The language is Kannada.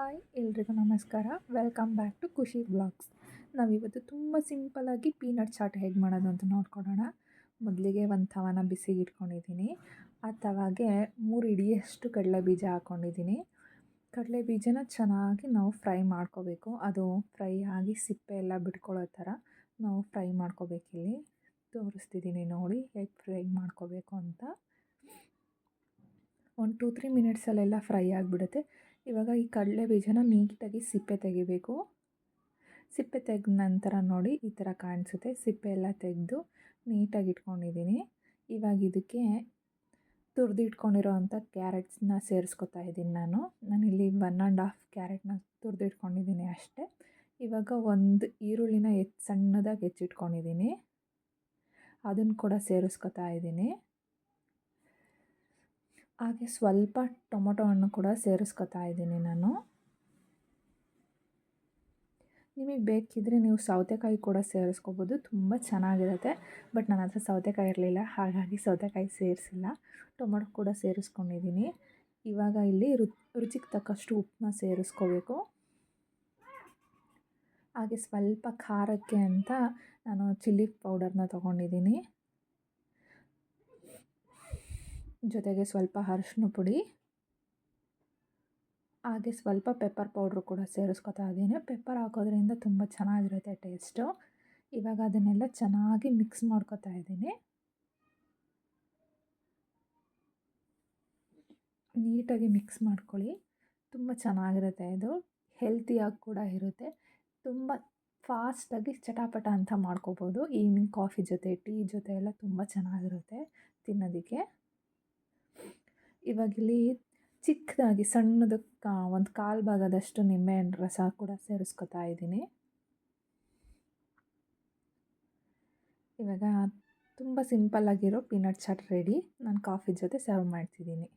ಹಾಯ್ ಎಲ್ರಿಗೂ ನಮಸ್ಕಾರ. ವೆಲ್ಕಮ್ ಬ್ಯಾಕ್ ಟು ಖುಷಿ ವ್ಲಾಗ್ಸ್. ನಾವಿವತ್ತು ತುಂಬ ಸಿಂಪಲ್ಲಾಗಿ ಪೀನಟ್ ಚಾಟ್ ಹೇಗೆ ಮಾಡೋದು ಅಂತ ನೋಡ್ಕೊಳ್ಳೋಣ. ಮೊದಲಿಗೆ ಒಂದು ತವಾನ ಬಿಸಿಗೆ ಇಟ್ಕೊಂಡಿದ್ದೀನಿ. ಆ ತವಾಗೆ 3 ಹಿಡಿಯಷ್ಟು ಕಡಲೆ ಬೀಜ ಹಾಕ್ಕೊಂಡಿದ್ದೀನಿ. ಕಡಲೆ ಬೀಜನ ಚೆನ್ನಾಗಿ ನಾವು ಫ್ರೈ ಮಾಡ್ಕೋಬೇಕು. ಅದು ಫ್ರೈ ಆಗಿ ಸಿಪ್ಪೆ ಎಲ್ಲ ಬಿಟ್ಕೊಳ್ಳೋ ಥರ ನಾವು ಫ್ರೈ ಮಾಡ್ಕೋಬೇಕಿಲ್ಲಿ. ತೋರಿಸ್ತಿದ್ದೀನಿ ನೋಡಿ ಹೇಗೆ ಫ್ರೈ ಮಾಡ್ಕೋಬೇಕು ಅಂತ. ಒಂದು 2-3 ಮಿನಿಟ್ಸಲ್ಲೆಲ್ಲ ಫ್ರೈ ಆಗಿಬಿಡುತ್ತೆ. ಇವಾಗ ಈ ಕಡಲೆ ಬೀಜನ ನೀಟಾಗಿ ಸಿಪ್ಪೆ ತೆಗಿಬೇಕು. ಸಿಪ್ಪೆ ತೆಗೆದ ನಂತರ ನೋಡಿ ಈ ಥರ ಕಾಣಿಸುತ್ತೆ. ಸಿಪ್ಪೆ ಎಲ್ಲ ತೆಗೆದು ನೀಟಾಗಿ ಇಟ್ಕೊಂಡಿದ್ದೀನಿ. ಇವಾಗ ಇದಕ್ಕೆ ತುರಿದಿಟ್ಕೊಂಡಿರೋ ಅಂಥ ಕ್ಯಾರೆಟ್ಸ್ನ ಸೇರಿಸ್ಕೊತಾ ಇದ್ದೀನಿ ನಾನಿಲ್ಲಿ 1.5 ಕ್ಯಾರೆಟ್ನ ತುರಿದಿಟ್ಕೊಂಡಿದ್ದೀನಿ ಅಷ್ಟೇ. ಇವಾಗ ಒಂದು ಈರುಳ್ಳಿನ ಸಣ್ಣದಾಗಿ ಹೆಚ್ಚಿಟ್ಕೊಂಡಿದ್ದೀನಿ, ಅದನ್ನು ಕೂಡ ಸೇರಿಸ್ಕೊತಾ ಇದ್ದೀನಿ. ಹಾಗೆ ಸ್ವಲ್ಪ ಟೊಮೊಟೊ ಹಣ್ಣು ಕೂಡ ಸೇರಿಸ್ಕೊತಾ ಇದ್ದೀನಿ ನಾನು. ನಿಮಗೆ ಬೇಕಿದ್ದರೆ ನೀವು ಸೌತೆಕಾಯಿ ಕೂಡ ಸೇರಿಸ್ಕೋಬೋದು, ತುಂಬ ಚೆನ್ನಾಗಿರುತ್ತೆ. ಬಟ್ ನನ್ನ ಹತ್ರ ಸೌತೆಕಾಯಿ ಇರಲಿಲ್ಲ, ಹಾಗಾಗಿ ಸೌತೆಕಾಯಿ ಸೇರಿಸಿಲ್ಲ. ಟೊಮೊಟೊ ಕೂಡ ಸೇರಿಸ್ಕೊಂಡಿದ್ದೀನಿ. ಇವಾಗ ಇಲ್ಲಿ ರುಚಿಗೆ ತಕ್ಕಷ್ಟು ಉಪ್ಪನ್ನ ಸೇರಿಸ್ಕೋಬೇಕು. ಹಾಗೆ ಸ್ವಲ್ಪ ಖಾರಕ್ಕೆ ಅಂತ ನಾನು ಚಿಲ್ಲಿ ಪೌಡರ್ನ ತೊಗೊಂಡಿದ್ದೀನಿ. ಜೊತೆಗೆ ಸ್ವಲ್ಪ ಅರಿಶಿನ ಪುಡಿ, ಹಾಗೆ ಸ್ವಲ್ಪ ಪೆಪ್ಪರ್ ಪೌಡ್ರು ಕೂಡ ಸೇರಿಸ್ಕೊತಾ ಇದ್ದೀನಿ. ಪೆಪ್ಪರ್ ಹಾಕೋದ್ರಿಂದ ತುಂಬ ಚೆನ್ನಾಗಿರುತ್ತೆ ಟೇಸ್ಟು. ಇವಾಗ ಅದನ್ನೆಲ್ಲ ಚೆನ್ನಾಗಿ ಮಿಕ್ಸ್ ಮಾಡ್ಕೊತಾ ಇದ್ದೀನಿ. ನೀಟಾಗಿ ಮಿಕ್ಸ್ ಮಾಡ್ಕೊಳ್ಳಿ. ತುಂಬ ಚೆನ್ನಾಗಿರುತ್ತೆ ಇದು. ಹೆಲ್ತಿಯಾಗಿ ಕೂಡ ಇರುತ್ತೆ. ತುಂಬ ಫಾಸ್ಟಾಗಿ ಚಟಾಪಟ ಅಂತ ಮಾಡ್ಕೋಬೋದು. ಈವ್ನಿಂಗ್ ಕಾಫಿ ಜೊತೆ, ಟೀ ಜೊತೆ ಎಲ್ಲ ತುಂಬ ಚೆನ್ನಾಗಿರುತ್ತೆ ತಿನ್ನೋದಕ್ಕೆ. ಇವಾಗಿಲ್ಲಿ ಚಿಕ್ಕದಾಗಿ ಸಣ್ಣದಕ್ಕೆ ಒಂದು 1/4 ಭಾಗದಷ್ಟು ನಿಂಬೆಹಣ್ಣು ರಸ ಕೂಡ ಸೇರಿಸ್ಕೊತಾ ಇದ್ದೀನಿ. ಇವಾಗ ತುಂಬ ಸಿಂಪಲ್ಲಾಗಿರೋ ಪೀನಟ್ ಚಾಟ್ ರೆಡಿ. ನಾನು ಕಾಫಿ ಜೊತೆ ಸರ್ವ್ ಮಾಡ್ತಿದ್ದೀನಿ.